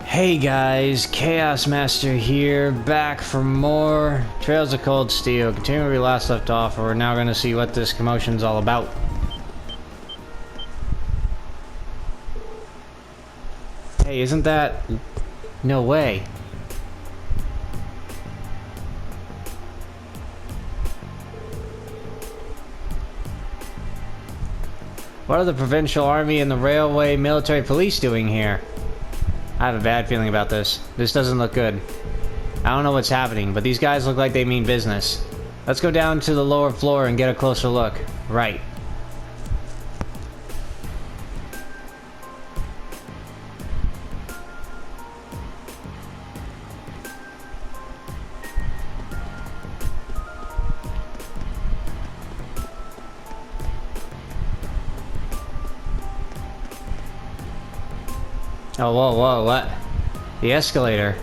Hey guys, Chaos Master here, back for more Trails of Cold Steel. Continuing where we last left off, we're now going to see what this commotion's all about. Hey, isn't that... No way. What are the Provincial Army and the Railway Military Police doing here? I have a bad feeling about this. This doesn't look good. I don't know what's happening, but these guys look like they mean business. Let's go down to the lower floor and get a closer look. Right. Oh, whoa, what? The escalator.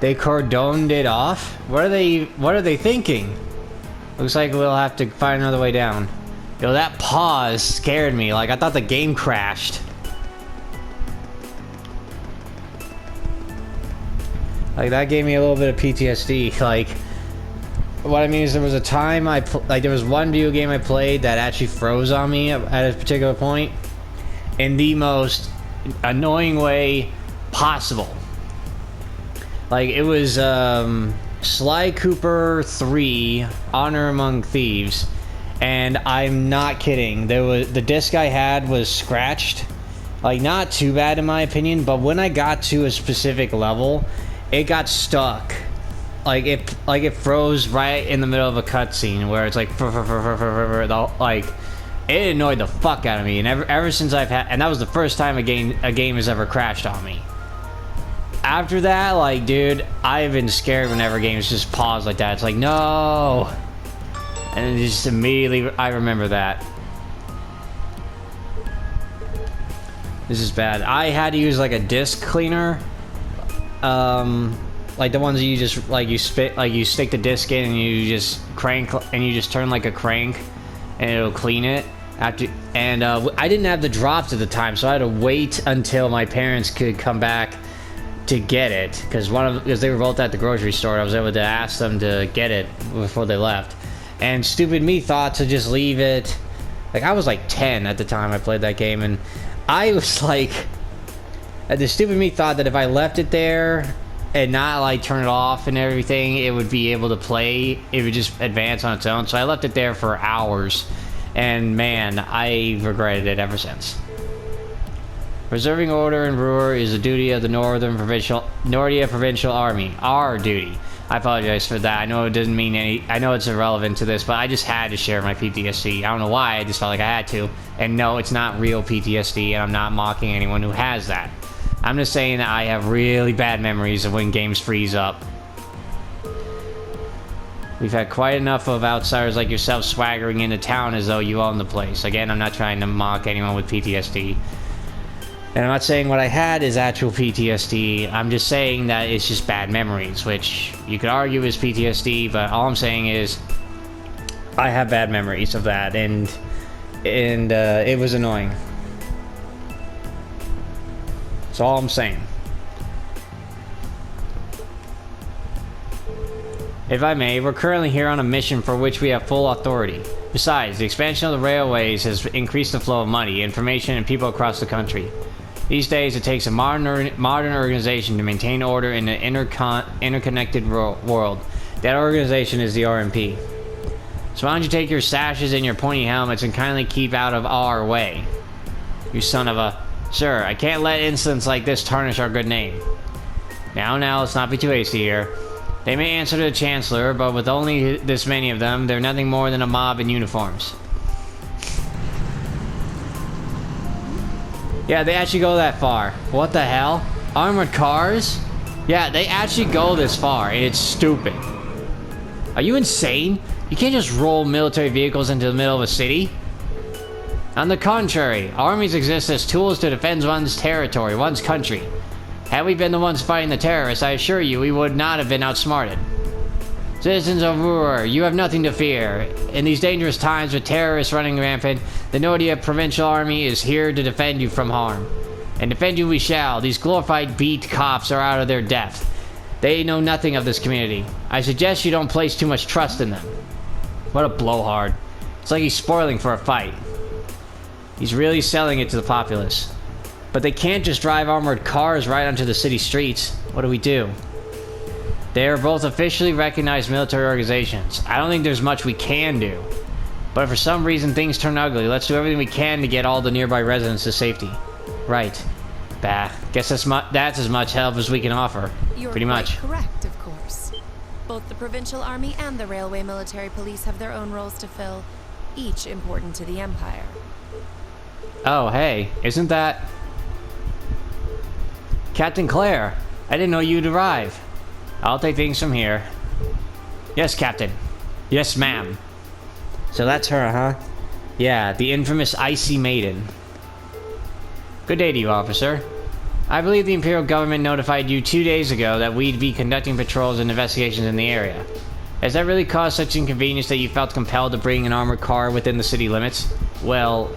They cordoned it off? What are they thinking? Looks like we'll have to find another way down. Yo, that pause scared me. Like, I thought the game crashed. Like, that gave me a little bit of PTSD. Like, what I mean is there was a time there was one video game I played that actually froze on me at a particular point. In the most annoying way possible. Like, it was Sly Cooper 3 Honor Among Thieves, and I'm not kidding, the disc I had was scratched. Like, not too bad in my opinion, but when I got to a specific level, it got stuck. Like it froze right in the middle of a cutscene where it's like like it annoyed the fuck out of me, and ever since I've had, and that was the first time a game has ever crashed on me. After that, like, dude, I've been scared whenever games just pause like that. It's like, no, and just immediately I remember that. This is bad. I had to use like a disc cleaner, like the ones that you just you stick the disc in and you just crank and you just turn like a crank, and it'll clean it. I didn't have the drops at the time, so I had to wait until my parents could come back to get it, because they were both at the grocery store. I was able to ask them to get it before they left, and stupid me thought to just leave it. Like, I was like 10 at the time I played that game, and I was like, the stupid me thought that if I left it there and not like turn it off and everything, it would be able to play, it would just advance on its own. So I left it there for hours, and man, I regretted it ever since. Preserving order in Roer is a duty of the Nordia Provincial Army. Our duty. I apologize for that. I know it doesn't mean any. I know it's irrelevant to this, but I just had to share my PTSD. I don't know why. I just felt like I had to. And no, it's not real PTSD, and I'm not mocking anyone who has that. I'm just saying that I have really bad memories of when games freeze up. We've had quite enough of outsiders like yourself swaggering into town as though you own the place. Again, I'm not trying to mock anyone with PTSD. And I'm not saying what I had is actual PTSD. I'm just saying that it's just bad memories, which you could argue is PTSD, but all I'm saying is I have bad memories of that, and it was annoying. That's all I'm saying. If I may, we're currently here on a mission for which we have full authority. Besides, the expansion of the railways has increased the flow of money, information, and people across the country. These days, it takes a modern organization to maintain order in an interconnected world. That organization is the RMP. So why don't you take your sashes and your pointy helmets and kindly keep out of our way? You son of a... Sir, I can't let incidents like this tarnish our good name. Now, let's not be too hasty here. They may answer to the Chancellor, but with only this many of them, they're nothing more than a mob in uniforms. Yeah, they actually go that far. What the hell? Armored cars? Yeah, they actually go this far, and it's stupid. Are you insane? You can't just roll military vehicles into the middle of a city. On the contrary, armies exist as tools to defend one's territory, one's country. Had we been the ones fighting the terrorists, I assure you we would not have been outsmarted. Citizens of Roer, you have nothing to fear. In these dangerous times with terrorists running rampant, the Nordia Provincial Army is here to defend you from harm. And defend you we shall. These glorified beat cops are out of their depth. They know nothing of this community. I suggest you don't place too much trust in them. What a blowhard. It's like he's spoiling for a fight. He's really selling it to the populace. But they can't just drive armored cars right onto the city streets. What do? They are both officially recognized military organizations. I don't think there's much we can do. But if for some reason things turn ugly, let's do everything we can to get all the nearby residents to safety. Right. Bah, guess that's as much help as we can offer. You're pretty much. Correct, of course. Both the provincial army and the railway military police have their own roles to fill, each important to the Empire. Oh, hey, isn't that... Captain Claire, I didn't know you'd arrive. I'll take things from here. Yes, Captain. Yes, ma'am. So that's her, huh? Yeah, the infamous Icy Maiden. Good day to you, officer. I believe the Imperial government notified you 2 days ago that we'd be conducting patrols and investigations in the area. Has that really caused such inconvenience that you felt compelled to bring an armored car within the city limits? Well...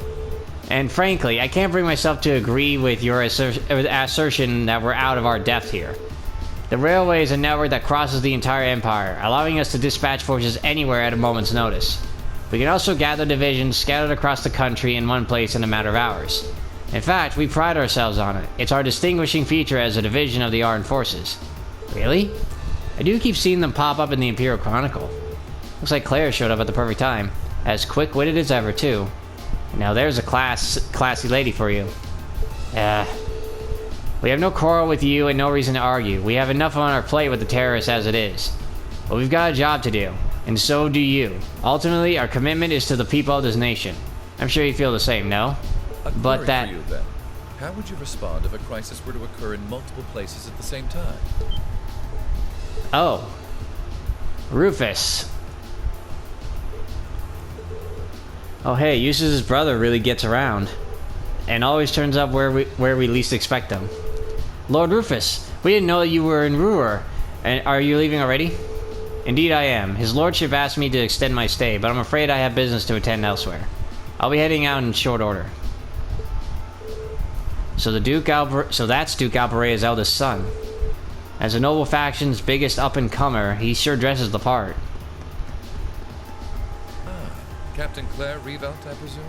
And frankly, I can't bring myself to agree with your assertion that we're out of our depth here. The railway is a network that crosses the entire Empire, allowing us to dispatch forces anywhere at a moment's notice. We can also gather divisions scattered across the country in one place in a matter of hours. In fact, we pride ourselves on it. It's our distinguishing feature as a division of the armed forces. Really? I do keep seeing them pop up in the Imperial Chronicle. Looks like Claire showed up at the perfect time. As quick-witted as ever, too. Now there's a classy lady for you. We have no quarrel with you and no reason to argue. We have enough on our plate with the terrorists as it is. But we've got a job to do, and so do you. Ultimately, our commitment is to the people of this nation. I'm sure you feel the same, no? But that... For you, then. How would you respond if a crisis were to occur in multiple places at the same time? Oh. Rufus. Oh hey, Eustace's brother really gets around. And always turns up where we least expect him. Lord Rufus, we didn't know that you were in Roer. And are you leaving already? Indeed I am. His lordship asked me to extend my stay, but I'm afraid I have business to attend elsewhere. I'll be heading out in short order. So that's Duke Alberea's eldest son. As a noble faction's biggest up-and-comer, he sure dresses the part. Captain Claire Reevelt, I presume?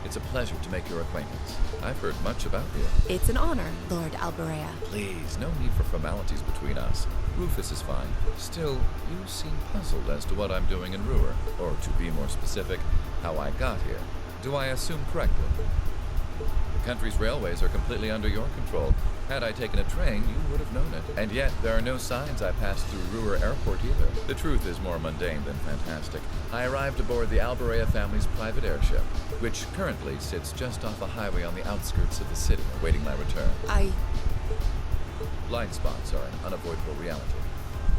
It's a pleasure to make your acquaintance. I've heard much about you. It's an honor, Lord Alberea. Please, no need for formalities between us. Rufus is fine. Still, you seem puzzled as to what I'm doing in Roer. Or, to be more specific, how I got here. Do I assume correctly? The country's railways are completely under your control. Had I taken a train, you would have known it. And yet, there are no signs I passed through Roer Airport either. The truth is more mundane than fantastic. I arrived aboard the Alberea family's private airship, which currently sits just off a highway on the outskirts of the city, awaiting my return. Blind spots are an unavoidable reality.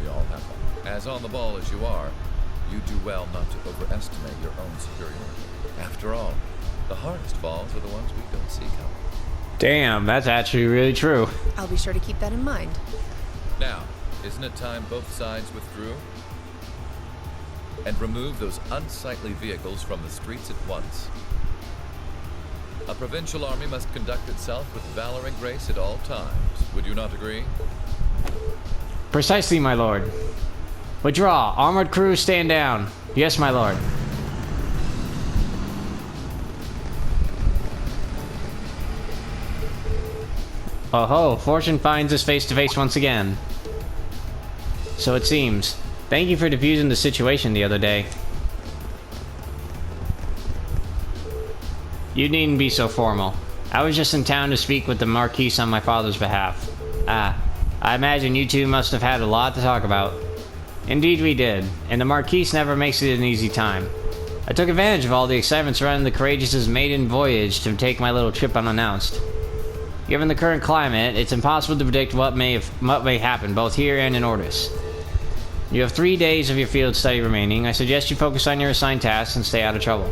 We all have them. As on the ball as you are, you do well not to overestimate your own superiority. After all, the hardest falls are the ones we don't see coming. Damn, that's actually really true. I'll be sure to keep that in mind. Now, isn't it time both sides withdrew? And remove those unsightly vehicles from the streets at once. A provincial army must conduct itself with valor and grace at all times. Would you not agree? Precisely, my lord. Withdraw. Armored crew, stand down. Yes, my lord. Oh ho, fortune finds us face to face once again. So it seems. Thank you for diffusing the situation the other day. You needn't be so formal. I was just in town to speak with the Marquise on my father's behalf. I imagine you two must have had a lot to talk about. Indeed we did, and the Marquise never makes it an easy time. I took advantage of all the excitement surrounding the Courageous' maiden voyage to take my little trip unannounced. Given the current climate, it's impossible to predict what may happen, both here and in Ordis. You have 3 days of your field study remaining. I suggest you focus on your assigned tasks and stay out of trouble.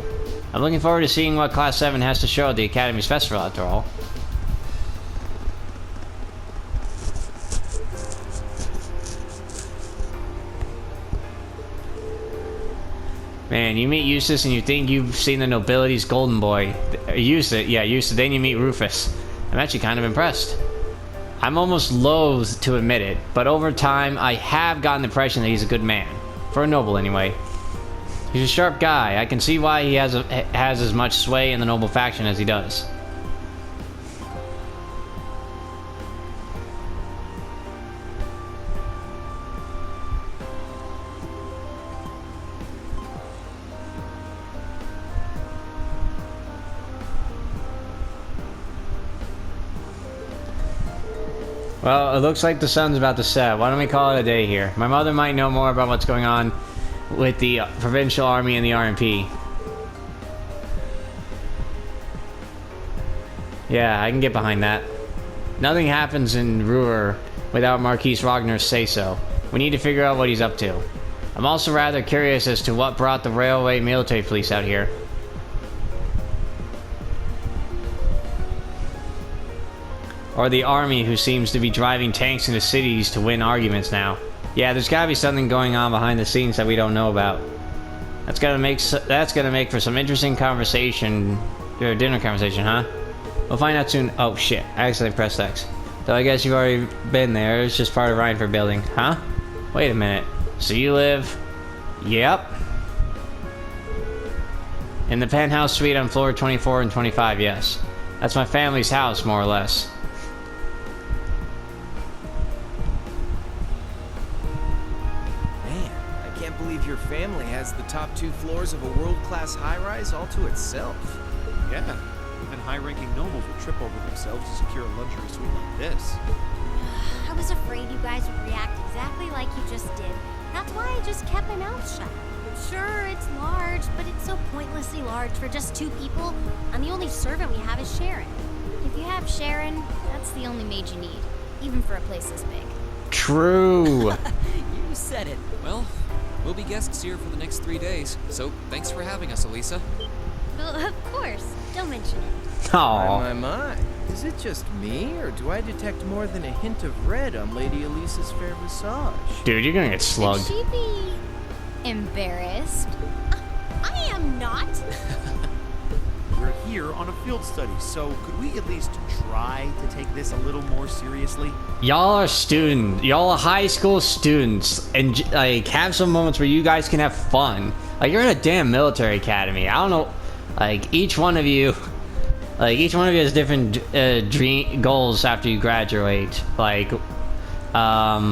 I'm looking forward to seeing what Class VII has to show at the Academy's festival, after all. Man, you meet Eustace and you think you've seen the nobility's golden boy. Eustace, then you meet Rufus. I'm actually kind of impressed. I'm almost loath to admit it, but over time, I have gotten the impression that he's a good man. For a noble, anyway. He's a sharp guy. I can see why he has as much sway in the noble faction as he does. Well, it looks like the sun's about to set. Why don't we call it a day here? My mother might know more about what's going on with the provincial army and the RMP. Yeah, I can get behind that. Nothing happens in Roer without Marquis Ragnar's say-so. We need to figure out what he's up to. I'm also rather curious as to what brought the railway military police out here. Or the army who seems to be driving tanks into cities to win arguments now. Yeah, there's gotta be something going on behind the scenes that we don't know about. That's gonna make for some interesting conversation, or dinner conversation, huh? We'll find out soon. Oh shit, I accidentally pressed X. Though I guess you've already been there. It's just part of Rhineford building, huh? Wait a minute. So you live? Yep. In the penthouse suite on floor 24 and 25, yes. That's my family's house, more or less. Your family has the top 2 floors of a world-class high-rise all to itself. Yeah, even high-ranking nobles would trip over themselves to secure a luxury suite like this. I was afraid you guys would react exactly like you just did. That's why I just kept my mouth shut. Sure, it's large, but it's so pointlessly large for just 2 people, and the only servant we have is Sharon. If you have Sharon, that's the only maid you need, even for a place this big. True. You said it. Well, we'll be guests here for the next 3 days, so thanks for having us, Elisa. Well, of course. Don't mention it. Aww. My. Is it just me, or do I detect more than a hint of red on Lady Elisa's fair visage? Dude, you're gonna get slugged. Should she be embarrassed? I am not. We're here on a field study, so could we at least try to take this a little more seriously? Y'all are students. Y'all are high school students, and like have some moments where you guys can have fun. Like you're in a damn military academy. I don't know. Like each one of you has different dream goals after you graduate. Like, I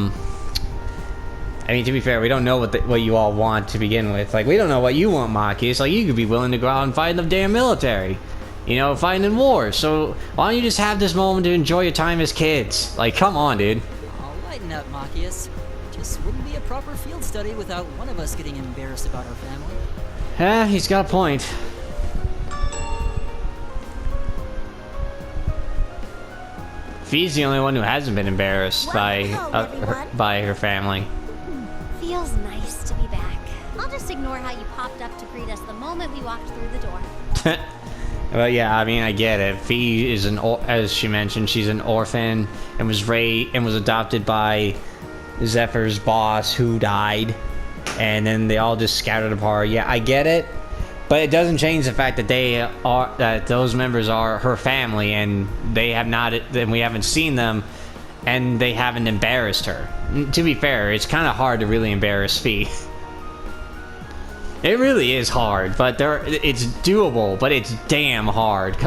mean, to be fair, we don't know what you all want to begin with. Like, we don't know what you want, Maki. It's like you could be willing to go out and fight in the damn military. You know, fighting in wars. So, why don't you just have this moment to enjoy your time as kids? Like, come on, dude. I'll lighten up, Machias. Just wouldn't be a proper field study without one of us getting embarrassed about our family. Yeah, he's got a point. Fee's the only one who hasn't been embarrassed by her family. Feels nice to be back. I'll just ignore how you popped up to greet us the moment we walked through the door. Well, yeah, I mean, I get it. Fee is as she mentioned, she's an orphan and was adopted by Zephyr's boss, who died, and then they all just scattered apart. Yeah, I get it, but it doesn't change the fact that those members are her family, and they have not. Then we haven't seen them, and they haven't embarrassed her. To be fair, it's kind of hard to really embarrass Fee. It really is hard, but it's doable, but it's damn hard.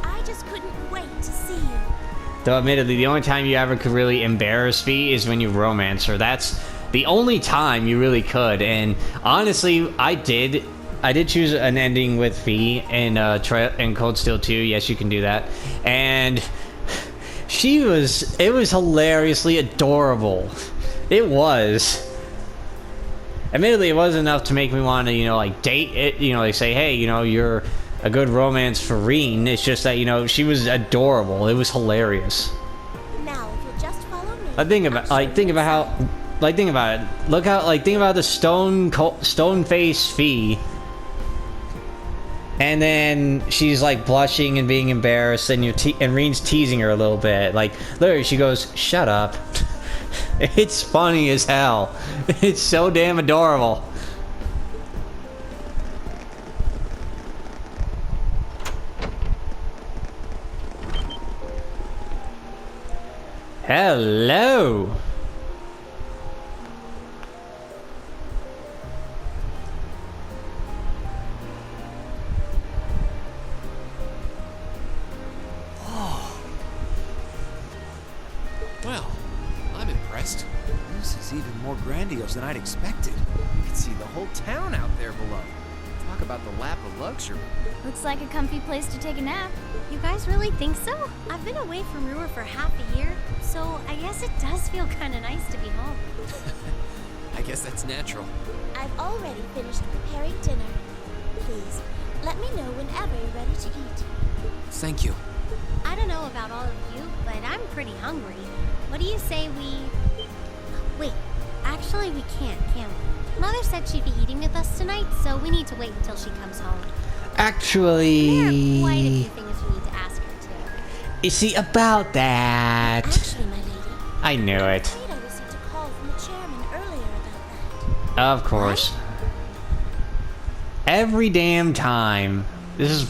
I just couldn't wait to see you. Though admittedly, the only time you ever could really embarrass Fee is when you romance her. That's the only time you really could. And honestly, I did choose an ending with Fee in Cold Steel 2. Yes, you can do that. And it was hilariously adorable. It was. Admittedly, it wasn't enough to make me want to, like, date it. They say, hey, you're a good romance for Rean. It's just that, she was adorable. It was hilarious. Now, if you'll just follow me. Think about it. Look how, think about the stone face Fee. And then she's, like, blushing and being embarrassed, and and Rean's teasing her a little bit. Like, literally, she goes, shut up. It's funny as hell. It's so damn adorable. Hello. Well, I'm impressed. This is even more grandiose than I'd expected. You can see the whole town out there below. Talk about the lap of luxury. Looks like a comfy place to take a nap. You guys really think so? I've been away from Roer for half a year, so I guess it does feel kind of nice to be home. I guess that's natural. I've already finished preparing dinner. Please, let me know whenever you're ready to eat. Thank you. I don't know about all of you, but I'm pretty hungry. What do you say we... Wait, actually we can we? Mother said she'd be eating with us tonight, so we need to wait until she comes home. Actually... There are quite a few things you need to ask her, too. You see, about that... Actually, my lady, I knew I'm it. afraid I received a call from the chairman earlier about that. Of course. Every damn time. This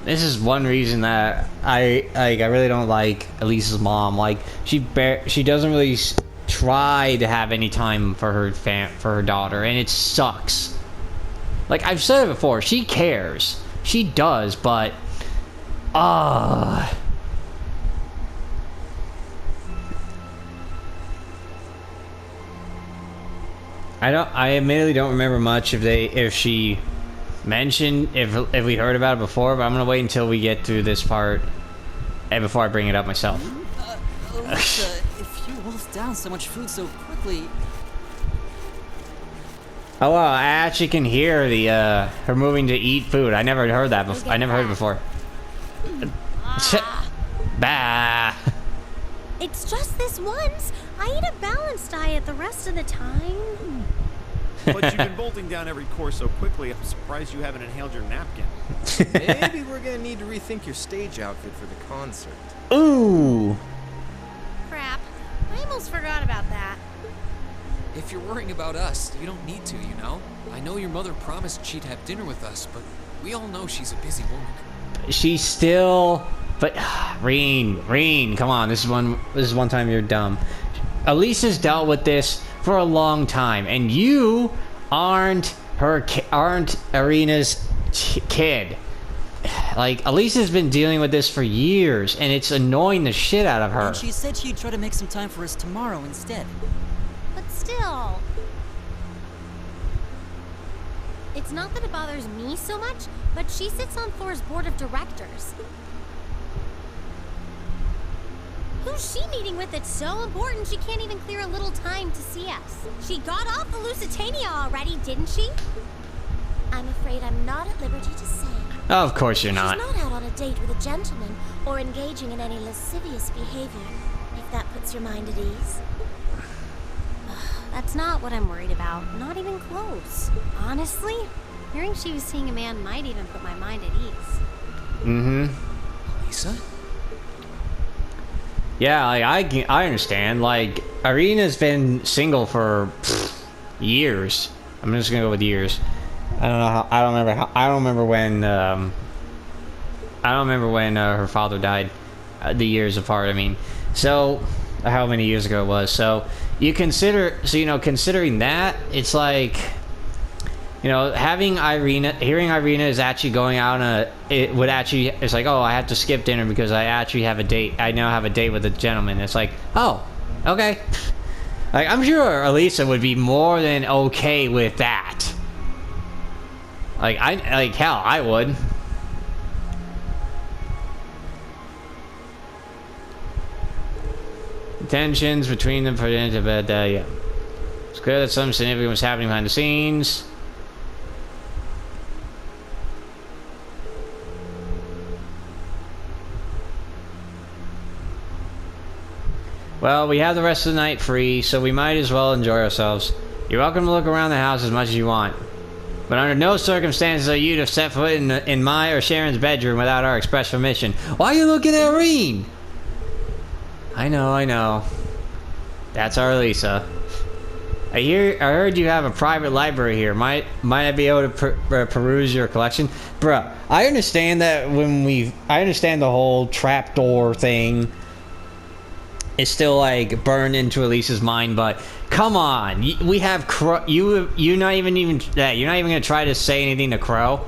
is one reason that I really don't like Elisa's mom. Like she doesn't really try to have any time for her daughter, and it sucks. Like I've said it before, she cares. She does, but I admittedly don't remember much if she mentioned if we heard about it before, but I'm gonna wait until we get through this part and before I bring it up myself. Elisa, if you wolfed down so much food so quickly... Oh well, I actually can hear the her moving to eat food. I never heard that before. I never heard it before. Bah. It's just this once. I eat a balanced diet the rest of the time. But you've been bolting down every course so quickly, I'm surprised you haven't inhaled your napkin. Maybe we're gonna need to rethink your stage outfit for the concert. Ooh. Crap. I almost forgot about that. If you're worrying about us, you don't need to, you know? I know your mother promised she'd have dinner with us, but we all know she's a busy woman. She's still... But, Rean, come on. This is one time you're dumb. Elisa's dealt with this for a long time, and you aren't Arena's kid. Like, Elisa's been dealing with this for years, and it's annoying the shit out of her. And she said she'd try to make some time for us tomorrow instead. But still... It's not that it bothers me so much, but she sits on Thor's board of directors. Who's she meeting with that's so important she can't even clear a little time to see us? She got off the Lusitania already, didn't she? I'm afraid I'm not at liberty to say. Oh, of course you're not. She's not out on a date with a gentleman or engaging in any lascivious behavior, if that puts your mind at ease. That's not what I'm worried about. Not even close. Honestly, hearing she was seeing a man might even put my mind at ease. Mm-hmm. Elisa? Yeah, like, I understand. Like, Arena's been single for years. I'm just gonna go with years. I don't remember when her father died. The years apart, I mean. So, how many years ago it was. So, considering that, it's like, hearing Irena is actually going out it's like, oh, I have to skip dinner because I actually have a date. I now have a date with a gentleman. It's like, oh, okay. Like, I'm sure Elisa would be more than okay with that. Hell, I would. Tensions between them for yeah. It's clear that something significant was happening behind the scenes. Well, we have the rest of the night free, so we might as well enjoy ourselves. You're welcome to look around the house as much as you want. But under no circumstances are you to set foot in my or Sharon's bedroom without our express permission. Why are you looking at Rean? I know. That's our Lisa. I heard you have a private library here. Might I be able to peruse your collection? Bruh, I understand that I understand the whole trapdoor thing. it's still like burned into Elise's mind. But come on, we have Crow. You're not even you're not even gonna try to say anything to Crow.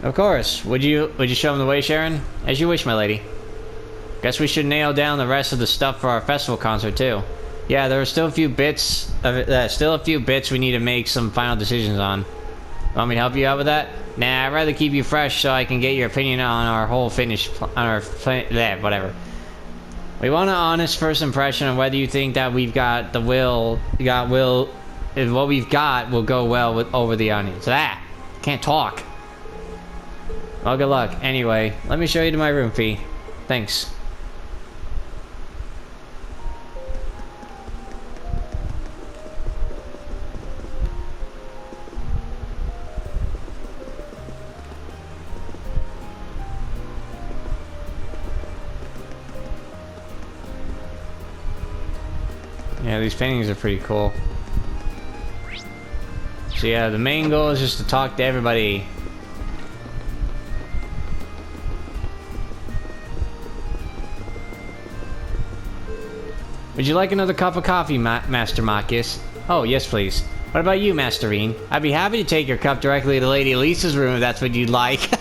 Of course. Would you show him the way, Sharon? As you wish, my lady. Guess we should nail down the rest of the stuff for our festival concert too. Yeah, there are still a few bits we need to make some final decisions on. Want me to help you out with that? Nah, I'd rather keep you fresh so I can get your opinion on our whole whatever. We want an honest first impression on whether you think that we've got the will, and what we've got will go well over the audience. Can't talk. Well, good luck. Anyway, let me show you to my room, Fee. Thanks. Yeah, these paintings are pretty cool. So yeah, the main goal is just to talk to everybody. Would you like another cup of coffee, Master Marcus? Oh, yes, please. What about you, Master Rean? I'd be happy to take your cup directly to Lady Elisa's room if that's what you'd like.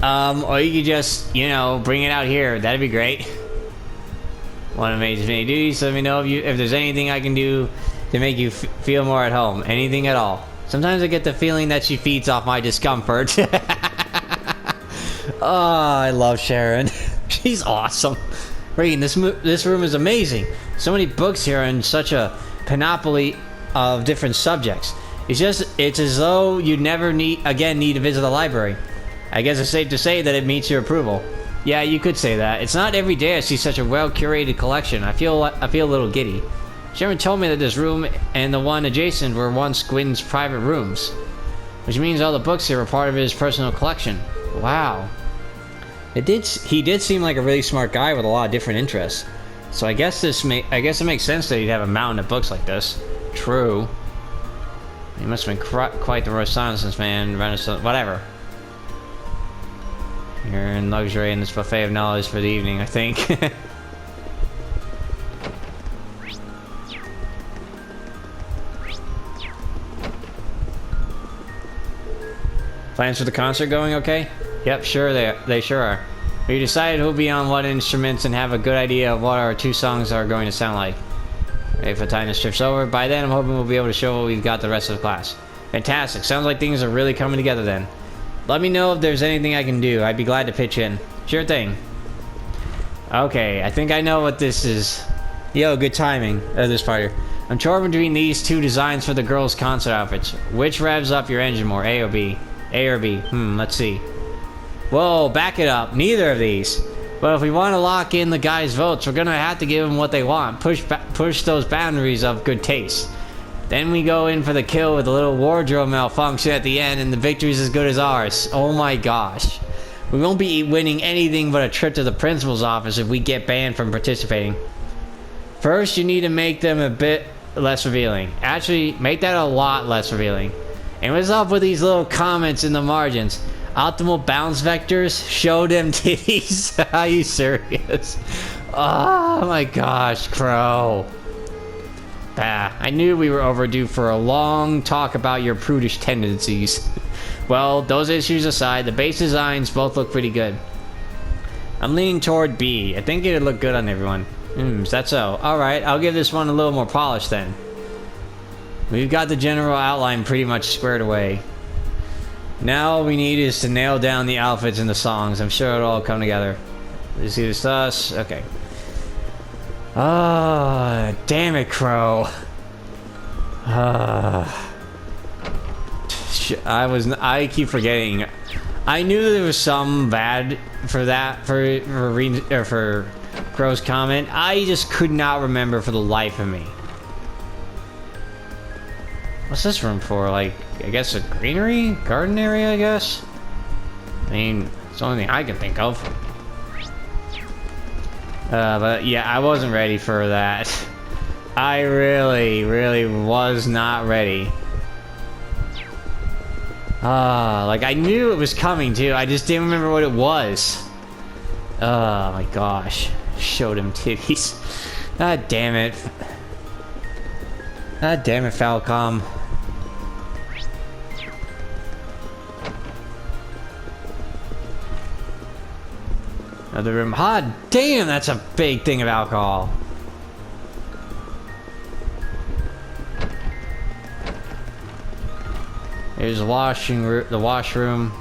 Or you could just, bring it out here. That'd be great. Want to make as many duties? Let me know if there's anything I can do to make you feel more at home. Anything at all. Sometimes I get the feeling that she feeds off my discomfort. Oh, I love Sharon. She's awesome. Rean, this room is amazing. So many books here and such a panoply of different subjects. It's as though you'd never need to visit the library. I guess it's safe to say that it meets your approval. Yeah, you could say that. It's not every day I see such a well-curated collection. I feel a little giddy. Sharon told me that this room and the one adjacent were once Gwyn's private rooms, which means all the books here were part of his personal collection. Wow. He did seem like a really smart guy with a lot of different interests. So I guess it makes sense that he'd have a mountain of books like this. True. He must have been quite the Renaissance man. Whatever. You're in luxury in this buffet of knowledge for the evening, I think. Plans for the concert going okay? Yep, sure they sure are. We decided who'll be on what instruments and have a good idea of what our two songs are going to sound like. If the time this trip's over, by then I'm hoping we'll be able to show what we've got the rest of the class. Fantastic. Sounds like things are really coming together then. Let me know if there's anything I can do. I'd be glad to pitch in. Sure thing. Okay, I think I know what this is. Yo, good timing. This part here. I'm torn between these two designs for the girls' concert outfits. Which revs up your engine more, A or B? A or B? Let's see. Whoa, back it up. Neither of these. But if we want to lock in the guys' votes, we're gonna have to give them what they want. Push those boundaries of good taste. Then we go in for the kill with a little wardrobe malfunction at the end, and the victory's as good as ours. Oh my gosh. We won't be winning anything but a trip to the principal's office if we get banned from participating. First, you need to make them a bit less revealing. Actually, make that a lot less revealing. And what's up with these little comments in the margins? Optimal bounce vectors? Show them titties? Are you serious? Oh my gosh, Crow. I knew we were overdue for a long talk about your prudish tendencies. Well, those issues aside, the base designs both look pretty good. I'm leaning toward B. I think it'd look good on everyone. Is that so? Alright, I'll give this one a little more polish then. We've got the general outline pretty much squared away. Now all we need is to nail down the outfits and the songs. I'm sure it'll all come together. You see this us? Okay. Ah, damn it, Crow. I keep forgetting. I knew there was some bad for that for Crow's comment. I just could not remember for the life of me. What's this room for? Like, I guess a greenery? Garden area, I guess? I mean, it's the only thing I can think of. But yeah, I wasn't ready for that. I really was not ready. Like I knew it was coming too. I just didn't remember what it was. Oh my gosh. Showed him titties. God damn it. God damn it, Falcom. Another room. God damn, that's a big thing of alcohol. There's the washroom.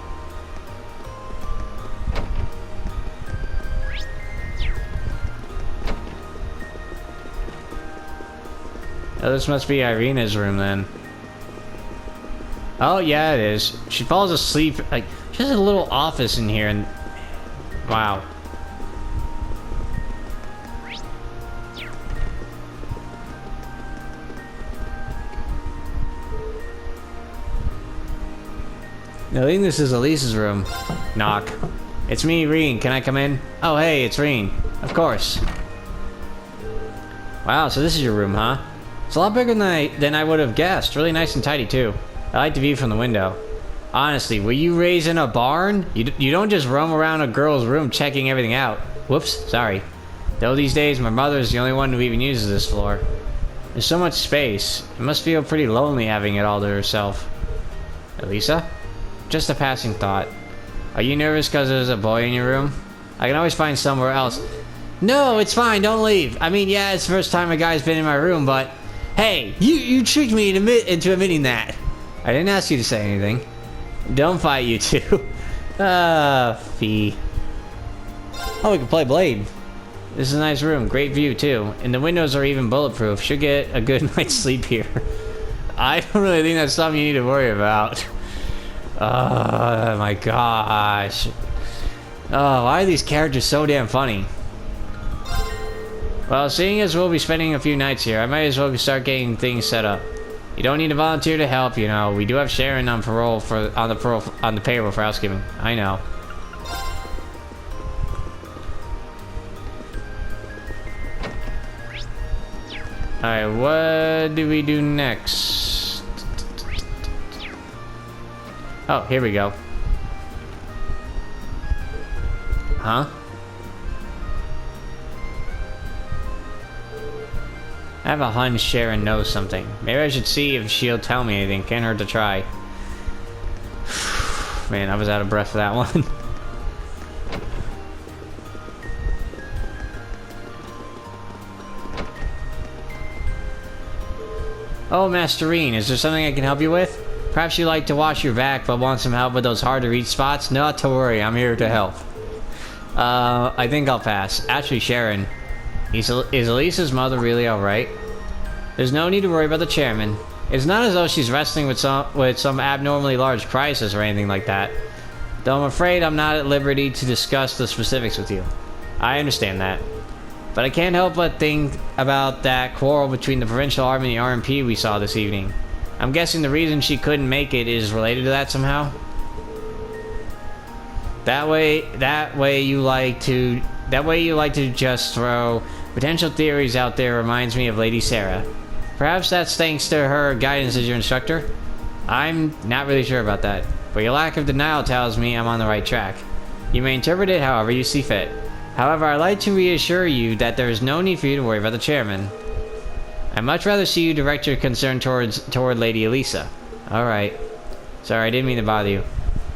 Oh, this must be Irina's room then. Oh yeah, it is. She falls asleep. Like she has a little office in here, and wow. I think this is Elise's room. Knock. It's me, Rean. Can I come in? Oh, hey, it's Rean. Of course. Wow, so this is your room, huh? It's a lot bigger than I would have guessed. Really nice and tidy, too. I like the view from the window. Honestly, were you raised in a barn? You don't just roam around a girl's room checking everything out. Whoops, sorry. Though these days, my mother's the only one who even uses this floor. There's so much space. It must feel pretty lonely having it all to herself. Elisa? Just a passing thought. Are you nervous because there's a boy in your room? I can always find somewhere else. No, it's fine. Don't leave. I mean, yeah, it's the first time a guy's been in my room, but... Hey, you tricked me into admitting that. I didn't ask you to say anything. Don't fight, you two. Fee. Oh, we can play Blade. This is a nice room. Great view, too. And the windows are even bulletproof. Should get a good night's sleep here. I don't really think that's something you need to worry about. Oh my gosh. Oh, why are these characters so damn funny? Well, seeing as we'll be spending a few nights here, I might as well start getting things set up. You don't need to volunteer to help, you know. We do have Sharon on parole on the payroll for housekeeping. I know. Alright, what do we do next? Oh, here we go. Huh? I have a hunch Sharon knows something. Maybe I should see if she'll tell me anything. Can't hurt to try. Man, I was out of breath for that one. Oh, Master Rean, is there something I can help you with? Perhaps you like to wash your back but want some help with those hard-to-reach spots? Not to worry, I'm here to help. I think I'll pass. Actually, Sharon, is Elisa's mother really alright? There's no need to worry about the chairman. It's not as though she's wrestling with some abnormally large crisis or anything like that. Though I'm afraid I'm not at liberty to discuss the specifics with you. I understand that. But I can't help but think about that quarrel between the Provincial Army and the RMP we saw this evening. I'm guessing the reason she couldn't make it is related to that somehow? That way you like to just throw potential theories out there reminds me of Lady Sarah. Perhaps that's thanks to her guidance as your instructor? I'm not really sure about that, but your lack of denial tells me I'm on the right track. You may interpret it however you see fit. However, I'd like to reassure you that there is no need for you to worry about the chairman. I'd much rather see you direct your concern toward Lady Elisa. Alright. Sorry, I didn't mean to bother you.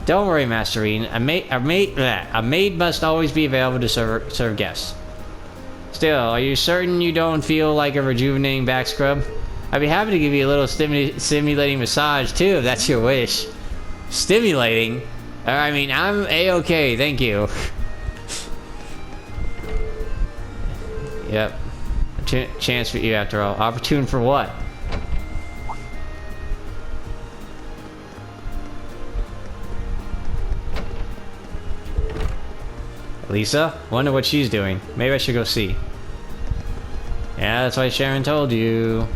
Don't worry, Master Rean. A maid must always be available to serve guests. Still, are you certain you don't feel like a rejuvenating back scrub? I'd be happy to give you a little stimulating massage, too, if that's your wish. Stimulating? I mean, I'm A-okay, thank you. Yep. Chance for you after all. Opportune for what? Lisa? Wonder what she's doing. Maybe I should go see. Yeah, that's why Sharon told you.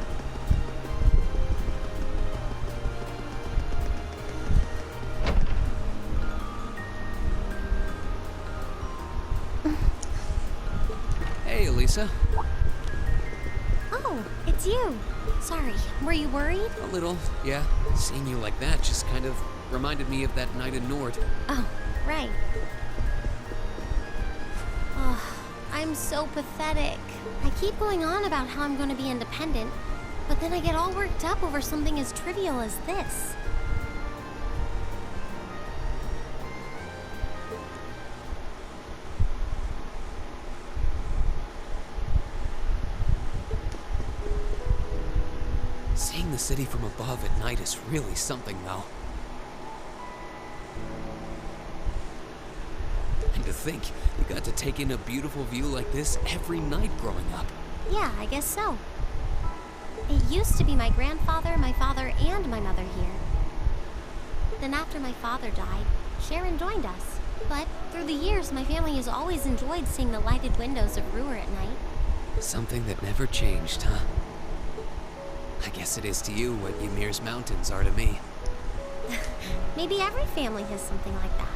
Hey, Elisa. Oh, it's you. Sorry, were you worried? A little, yeah. Seeing you like that just kind of Reminded me of that night in Nord. Oh, right. Oh, I'm so pathetic. I keep going on about how I'm going to be independent, but then I get all worked up over something as trivial as this. Seeing the city from above at night is really something, though. And to think, you got to take in a beautiful view like this every night growing up. Yeah, I guess so. It used to be my grandfather, my father, and my mother here. Then after my father died, Sharon joined us. But through the years, my family has always enjoyed seeing the lighted windows of Roer at night. Something that never changed, huh? I guess it is to you what Ymir's mountains are to me. Maybe every family has something like that.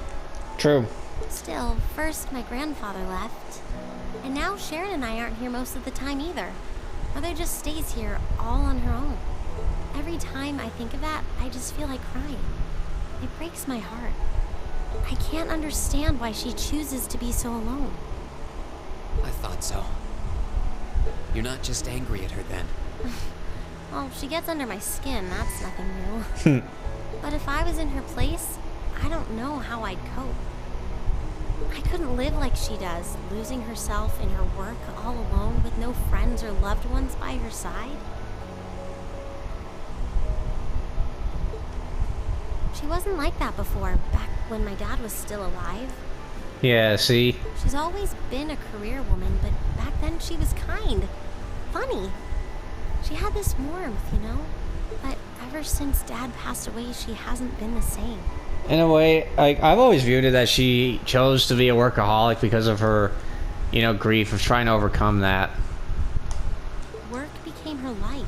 True. Still, first my grandfather left, and now Sharon and I aren't here most of the time either. Mother just stays here all on her own. Every time I think of that, I just feel like crying. It breaks my heart. I can't understand why she chooses to be so alone. I thought so. You're not just angry at her then. Well, she gets under my skin, that's nothing new. But if I was in her place, I don't know how I'd cope. I couldn't live like she does, losing herself in her work all alone with no friends or loved ones by her side. She wasn't like that before, back when my dad was still alive. Yeah, see? She's always been a career woman, but back then she was kind, funny. She had this warmth, you know? But ever since Dad passed away, she hasn't been the same. In a way, like, I've always viewed it that she chose to be a workaholic because of her, you know, grief of trying to overcome that. Work became her life.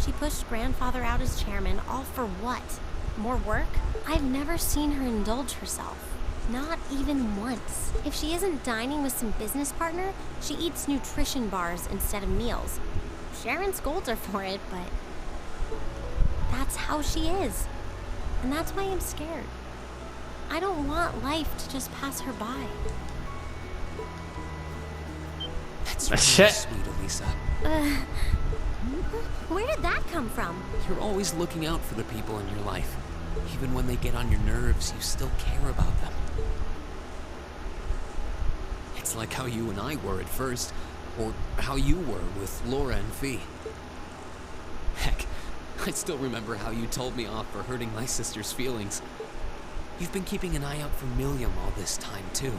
She pushed Grandfather out as chairman, all for what? More work? I've never seen her indulge herself. Not even once. If she isn't dining with some business partner, she eats nutrition bars instead of meals. Sharon scolds her for it, but that's how she is. And that's why I'm scared. I don't want life to just pass her by. That's really sweet, Elisa. Where did that come from? You're always looking out for the people in your life. Even when they get on your nerves, you still care about them. It's like how you and I were at first, or how you were with Laura and Fee. Heck, I still remember how you told me off for hurting my sister's feelings. You've been keeping an eye out for Milliam all this time, too.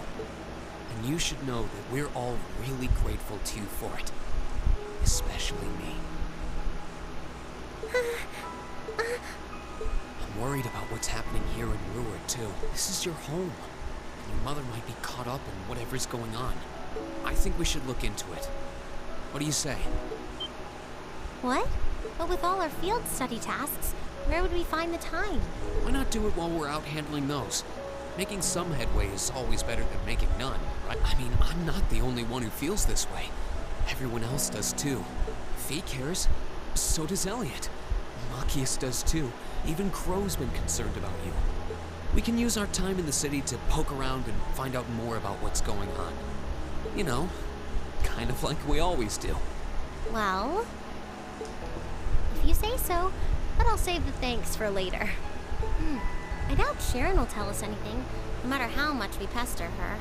And you should know that we're all really grateful to you for it. Especially me. I'm worried about what's happening here in Roer, too. This is your home. And your mother might be caught up in whatever's going on. I think we should look into it. What do you say? What? But with all our field study tasks, where would we find the time? Why not do it while we're out handling those? Making some headway is always better than making none, right? I mean, I'm not the only one who feels this way. Everyone else does too. Fee cares. So does Elliot. Machias does too. Even Crow's been concerned about you. We can use our time in the city to poke around and find out more about what's going on. You know, kind of like we always do. Well, if you say so, but I'll save the thanks for later. I doubt Sharon will tell us anything, no matter how much we pester her.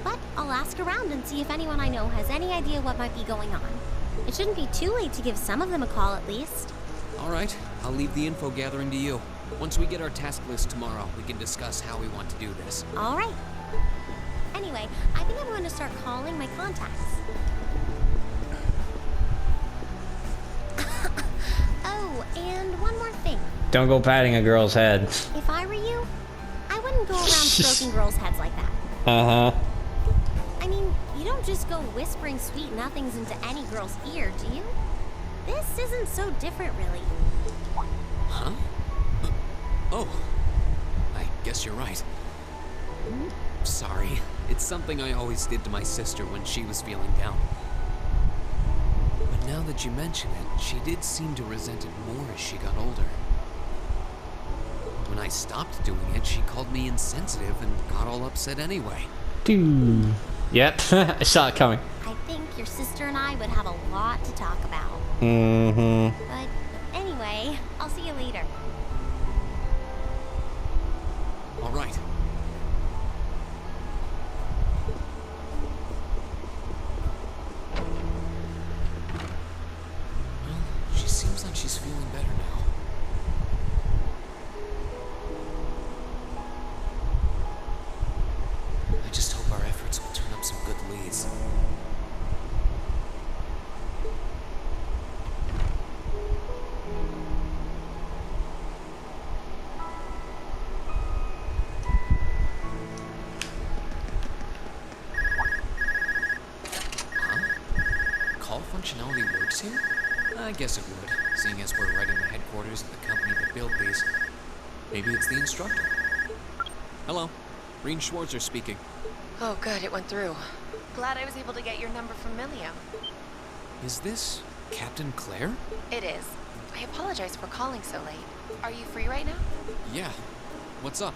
But I'll ask around and see if anyone I know has any idea what might be going on. It shouldn't be too late to give some of them a call at least. All right, I'll leave the info gathering to you. Once we get our task list tomorrow, we can discuss how we want to do this. All right. Anyway, I think I'm going to start calling my contacts. Oh, and one more thing. Don't go patting a girl's head. If I were you, I wouldn't go around stroking girls' heads like that. Uh-huh. I mean, you don't just go whispering sweet nothings into any girl's ear, do you? This isn't so different, really. Huh? Oh. I guess you're right. Sorry. It's something I always did to my sister when she was feeling down. But now that you mention it, she did seem to resent it more as she got older. When I stopped doing it, she called me insensitive and got all upset anyway. Dude. Yep, I saw it coming. I think your sister and I would have a lot to talk about. Mm-hmm. But anyway, I'll see you later. All right. Well, she seems like she's feeling better now. I just hope our efforts will turn up some good leads. Call functionality works here? I guess it would, seeing as we're right in the headquarters of the company that built these. Maybe it's the instructor. Hello, Rean Schwarzer speaking. Oh, good, it went through. Glad I was able to get your number from Milliam. Is this Captain Claire? It is. I apologize for calling so late. Are you free right now? Yeah. What's up?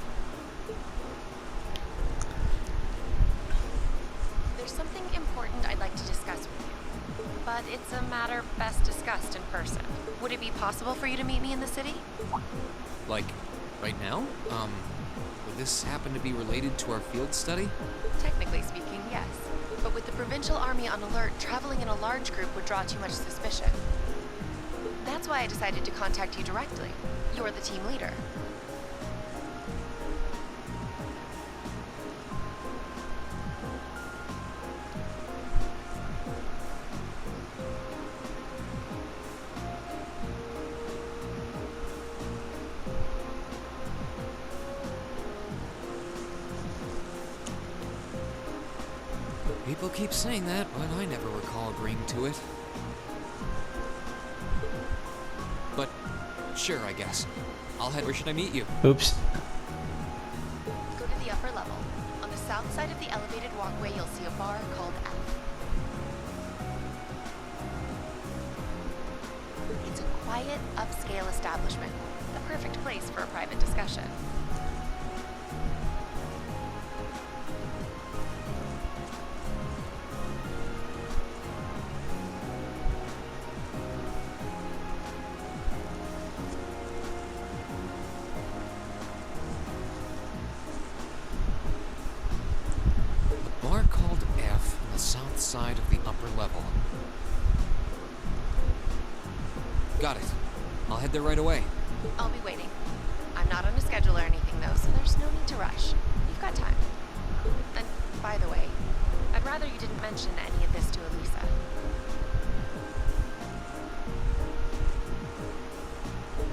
There's something important I'd like to discuss with you. But it's a matter best discussed in person. Would it be possible for you to meet me in the city? Like, right now? Would this happen to be related to our field study? Technically speaking, yes. But with the provincial army on alert, traveling in a large group would draw too much suspicion. That's why I decided to contact you directly. You're the team leader. People keep saying that, but I never recall agreeing to it. But, sure, I guess. I'll head. Where should I meet you? Oops. Go to the upper level. On the south side of the elevated walkway, you'll see a bar called F. It's a quiet, upscale establishment. The perfect place for a private discussion. Bar called F on the south side of the upper level. Got it. I'll head there right away. I'll be waiting. I'm not on a schedule or anything, though, so there's no need to rush. You've got time. And, by the way, I'd rather you didn't mention any of this to Elisa.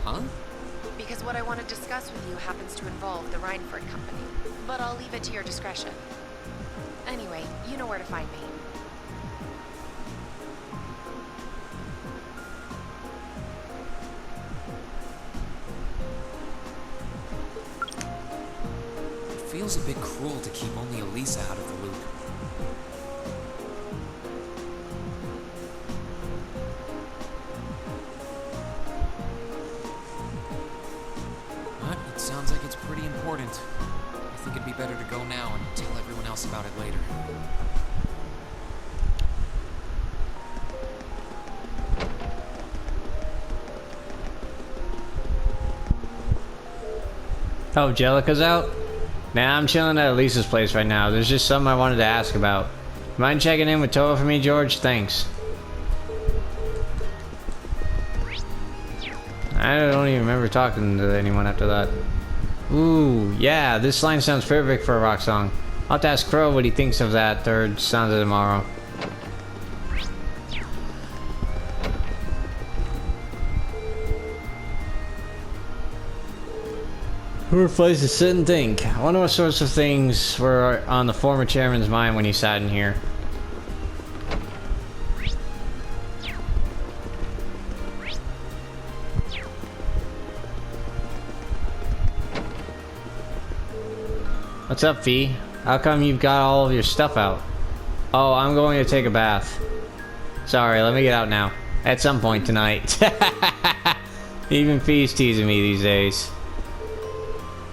Huh? Because what I want to discuss with you happens to involve the Reinford Company. But I'll leave it to your discretion. Anyway, you know where to find me. It feels a bit cruel to keep only Elisa out of the loop. But it sounds like it's pretty important. I think it'd be better to go now and tell everyone else about it later. Oh, Jellica's out? Nah, I'm chilling at Lisa's place right now. There's just something I wanted to ask about. Mind checking in with Toa for me, George? Thanks. I don't even remember talking to anyone after that. Ooh, yeah, this line sounds perfect for a rock song. I'll have to ask Crow what he thinks of that third stanza tomorrow. Whoever plays to sit and think. I wonder what sorts of things were on the former chairman's mind when he sat in here. What's up, Fee? How come you've got all of your stuff out? Oh, I'm going to take a bath. Sorry, let me get out now. At some point tonight. Even Fee's teasing me these days.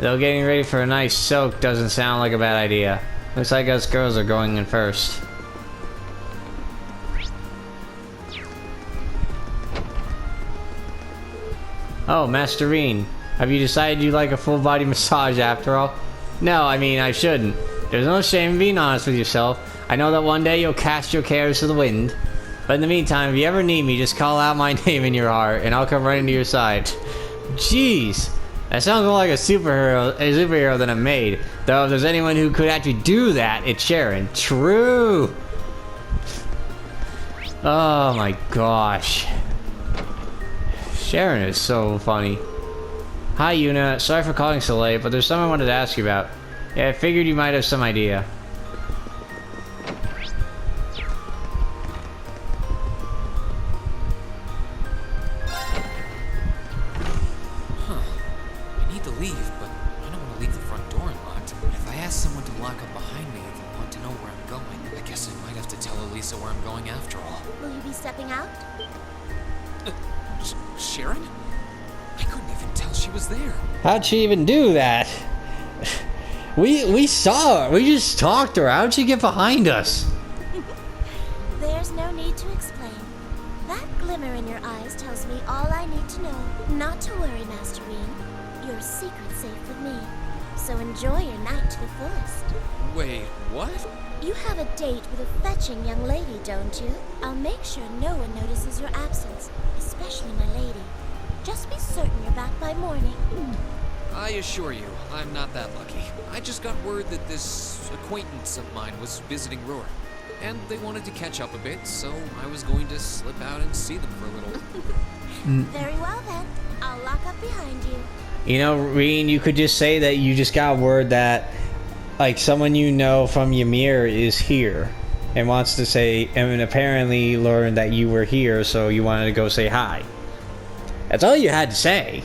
Though getting ready for a nice soak doesn't sound like a bad idea. Looks like us girls are going in first. Oh, Master Rean, have you decided you like a full body massage after all? No, I mean, I shouldn't. There's no shame in being honest with yourself. I know that one day you'll cast your cares to the wind. But in the meantime, if you ever need me, just call out my name in your heart, and I'll come running to your side. Jeez, that sounds more like a superhero than a maid. Though if there's anyone who could actually do that, it's Sharon. True. Oh my gosh. Sharon is so funny. Hi, Yuna. Sorry for calling so late, but there's something I wanted to ask you about. Yeah, I figured you might have some idea. Huh. I need to leave, but I don't want to leave the front door unlocked. If I ask someone to lock up behind me, they'll want to know where I'm going. I guess I might have to tell Elisa where I'm going after all. Will you be stepping out? Sharon? I couldn't even tell she was there. How'd she even do that? We saw her. We just talked to her. How'd she get behind us? There's no need to explain. That glimmer in your eyes tells me all I need to know. Not to worry, Master Rean. Your secret's safe with me. So enjoy your night to the fullest. Wait, what? You have a date with a fetching young lady, don't you? I'll make sure no one notices your absence, especially my lady. Just be certain you're back by morning. I assure you, I'm not that lucky. I just got word that this acquaintance of mine was visiting Roer, and they wanted to catch up a bit, so I was going to slip out and see them for a little. Very well then. I'll lock up behind you. You know, Rean, you could just say that you just got word that, like, someone you know from Ymir is here and wants to say, and apparently learned that you were here, so you wanted to go say hi. That's all you had to say.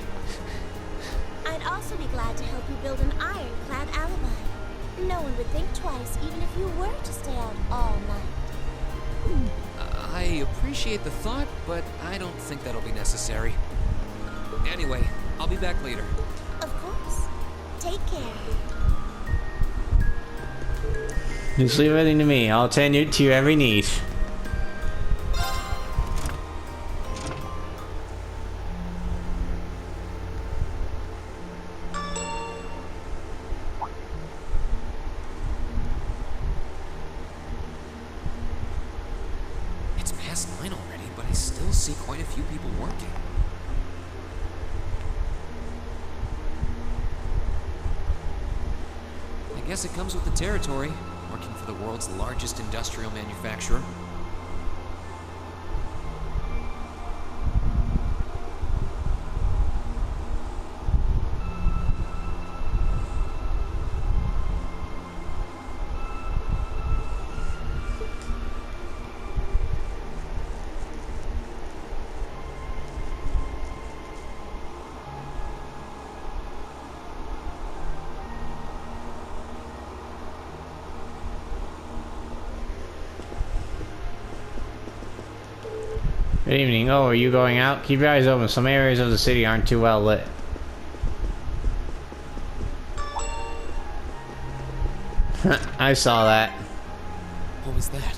I'd also be glad to help you build an ironclad alibi. No one would think twice, even if you were to stay out all night. I appreciate the thought, but I don't think that'll be necessary. Anyway, I'll be back later. Of course. Take care. Just leave everything to me. I'll attend to your every need. It's past 9 already, but I still see quite a few people working. I guess it comes with the territory, working for the world's largest industrial manufacturer. Good evening. Oh, are you going out? Keep your eyes open. Some areas of the city aren't too well lit. I saw that. What was that?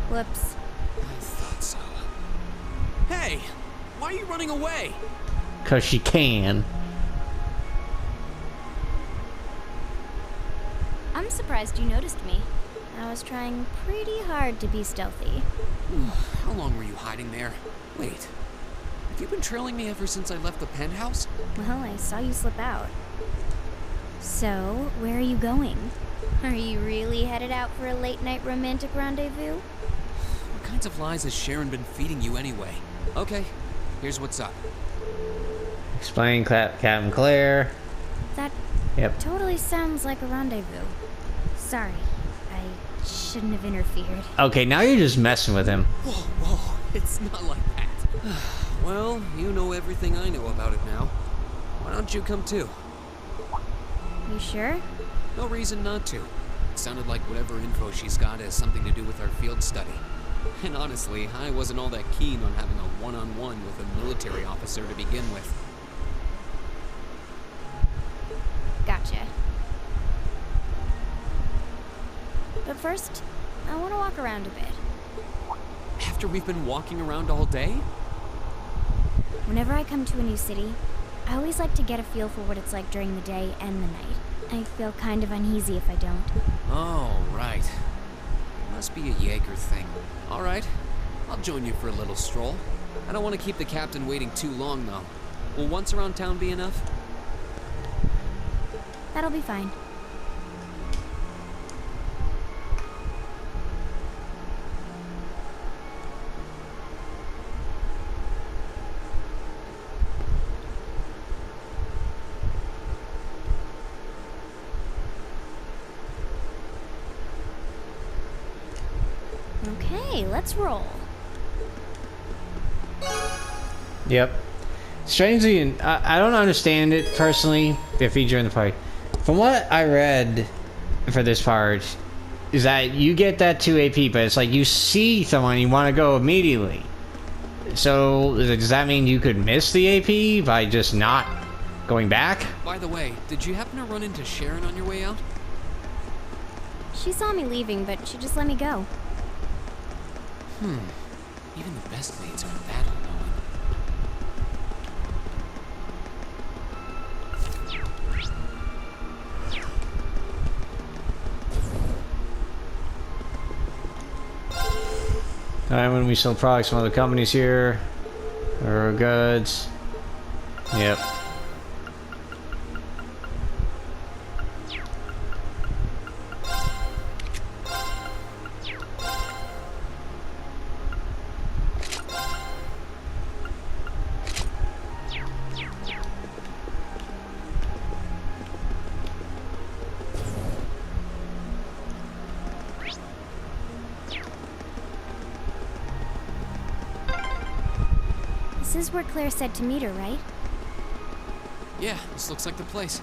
Whoops. I thought so. Hey! Why are you running away? 'Cause she can. I'm surprised you noticed me. I was trying pretty hard to be stealthy. How long were you hiding there? Wait. Have you been trailing me ever since I left the penthouse? Well, I saw you slip out. So, where are you going? Are you really headed out for a late-night romantic rendezvous? What kinds of lies has Sharon been feeding you anyway? Okay, here's what's up. Explain, Captain Claire. That Yep. totally sounds like a rendezvous. Sorry, I shouldn't have interfered. Okay, now you're just messing with him. Whoa, it's not like that. Well, you know everything I know about it now. Why don't you come too? You sure? No reason not to. It sounded like whatever info she's got has something to do with our field study. And honestly, I wasn't all that keen on having a one-on-one with a military officer to begin with. Gotcha. But first, I want to walk around a bit. After we've been walking around all day? Whenever I come to a new city, I always like to get a feel for what it's like during the day and the night. I feel kind of uneasy if I don't. Oh, right. Must be a Jaeger thing. All right, I'll join you for a little stroll. I don't want to keep the captain waiting too long, though. Will once around town be enough? That'll be fine. Okay, let's roll. Yep. Strangely, I don't understand it personally, the feature in the party. From what I read for this part, is that you get that 2 AP, but it's like you see someone, you want to go immediately. So, does that mean you could miss the AP by just not going back? By the way, did you happen to run into Sharon on your way out? She saw me leaving, but she just let me go. Even the best maids aren't that unknowing. Alright, when we sell products from other companies here, or goods. Yep. This is where Claire said to meet her, right? Yeah, this looks like the place.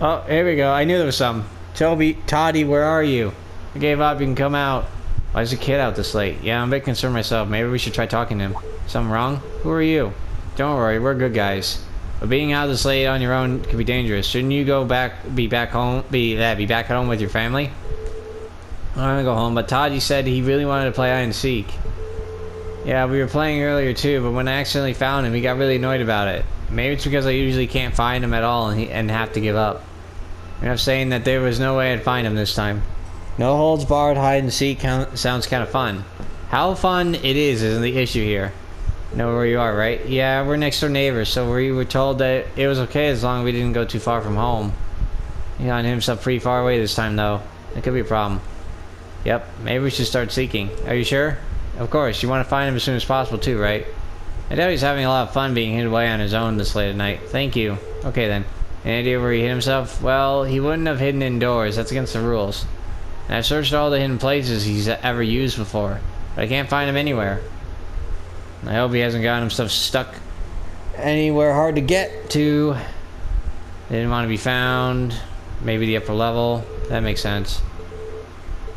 Oh, here we go. I knew there was some. Toddy, where are you? I gave up. You can come out. Why is the kid out this late? Yeah, I'm a bit concerned myself. Maybe we should try talking to him. Something wrong? Who are you? Don't worry, we're good guys. But being out this late on your own can be dangerous. Shouldn't you be back at home with your family? I'm gonna go home, but Toddy said he really wanted to play hide and seek. Yeah, we were playing earlier too, but when I accidentally found him, he got really annoyed about it. Maybe it's because I usually can't find him at all and have to give up. And I'm saying that there was no way I'd find him this time. No holds barred hide and seek sounds kind of fun. How fun it is isn't the issue here. Know where you are, right? Yeah, we're next door neighbors, so we were told that it was okay as long as we didn't go too far from home. He got himself pretty far away this time, though. It could be a problem. Yep, maybe we should start seeking. Are you sure? Of course, you want to find him as soon as possible too, right? I doubt he's having a lot of fun being hid away on his own this late at night. Thank you. Okay then. Any idea where he hid himself? Well, he wouldn't have hidden indoors. That's against the rules. And I've searched all the hidden places he's ever used before, but I can't find him anywhere. I hope he hasn't gotten himself stuck anywhere hard to get to. They didn't want to be found. Maybe the upper level. That makes sense.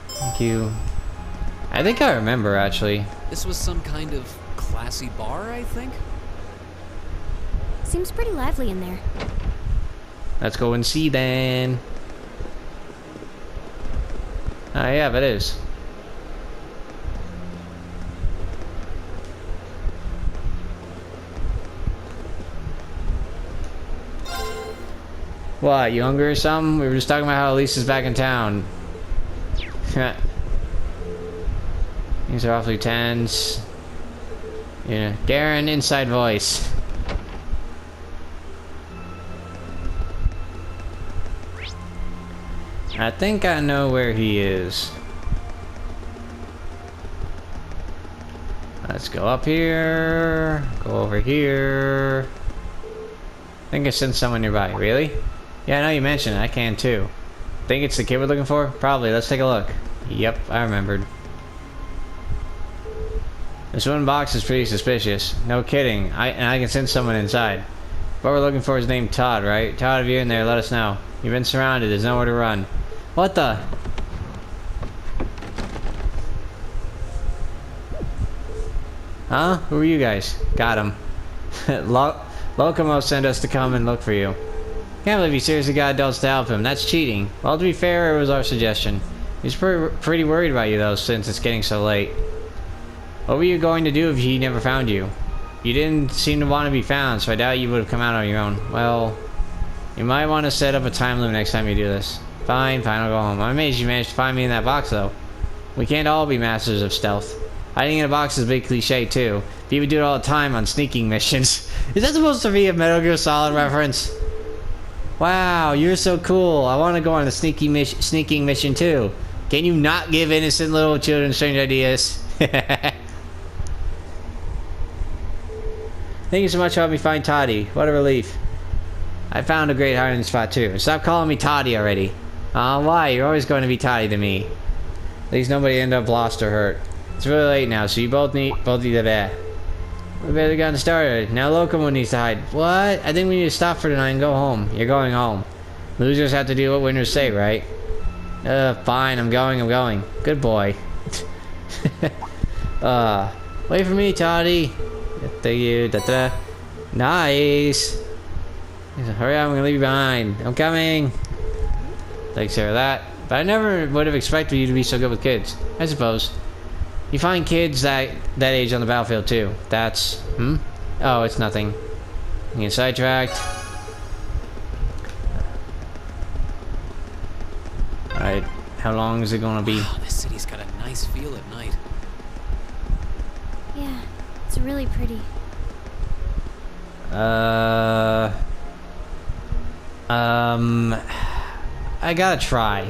Thank you. I think I remember, actually. This was some kind of classy bar, I think? Seems pretty lively in there. Let's go and see then. Ah, yeah, but it is. What, you hungry or something? We were just talking about how Elisa's back in town. These are awfully tense. Yeah, Garen, inside voice. I think I know where he is. Let's go up here. Go over here. I think I sent someone nearby. Really? Yeah, I know you mentioned it. I can too. Think it's the kid we're looking for? Probably. Let's take a look. Yep, I remembered. This one box is pretty suspicious. No kidding. I can send someone inside. What we're looking for is named Todd, right? Todd, if you're in there, let us know. You've been surrounded. There's nowhere to run. What the? Huh? Who are you guys? Got him. Locomo sent us to come and look for you. Can't believe he seriously got adults to help him. That's cheating. Well, to be fair, it was our suggestion. He's pretty worried about you, though, since it's getting so late. What were you going to do if he never found you? You didn't seem to want to be found, so I doubt you would have come out on your own. Well, you might want to set up a time limit next time you do this. Fine, I'll go home. I'm amazed you managed to find me in that box, though. We can't all be masters of stealth. Hiding in a box is a big cliche, too. People do it all the time on sneaking missions. Is that supposed to be a Metal Gear Solid reference? Wow, you're so cool. I want to go on a sneaking mission, too. Can you not give innocent little children strange ideas? Thank you so much for helping me find Toddy. What a relief. I found a great hiding spot, too. And stop calling me Toddy already. Why? You're always going to be Toddy to me. At least nobody ended up lost or hurt. It's really late now, so you both need to bed. We better get started. Now Locomo needs to hide. What? I think we need to stop for tonight and go home. You're going home. Losers have to do what winners say, right? Fine. I'm going. Good boy. Wait for me, Toddy. Thank you. Nice. Hurry up, I'm gonna leave you behind. I'm coming. Thanks for that. But I never would have expected you to be so good with kids. I suppose. You find kids that age on the battlefield too. That's... Oh, it's nothing. You get sidetracked. Alright, how long is it gonna be? Wow, this city's got a nice feel at night. Yeah, it's really pretty. I gotta try.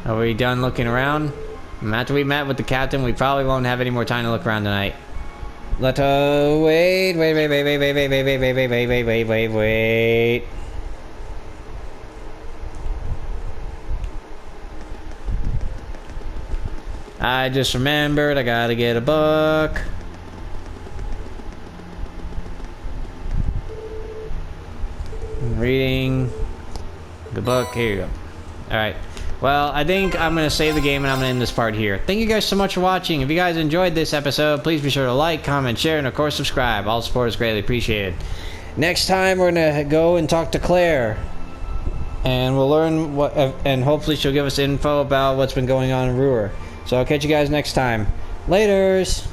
Are we done looking around? After we met with the captain, we probably won't have any more time to look around tonight. Wait. I just remembered I gotta get a book. Reading the book. Here you go. Alright. Well, I think I'm going to save the game and I'm going to end this part here. Thank you guys so much for watching. If you guys enjoyed this episode, please be sure to like, comment, share, and of course subscribe. All support is greatly appreciated. Next time we're going to go and talk to Claire. And we'll learn what, and hopefully she'll give us info about what's been going on in Roer. So I'll catch you guys next time. Laters!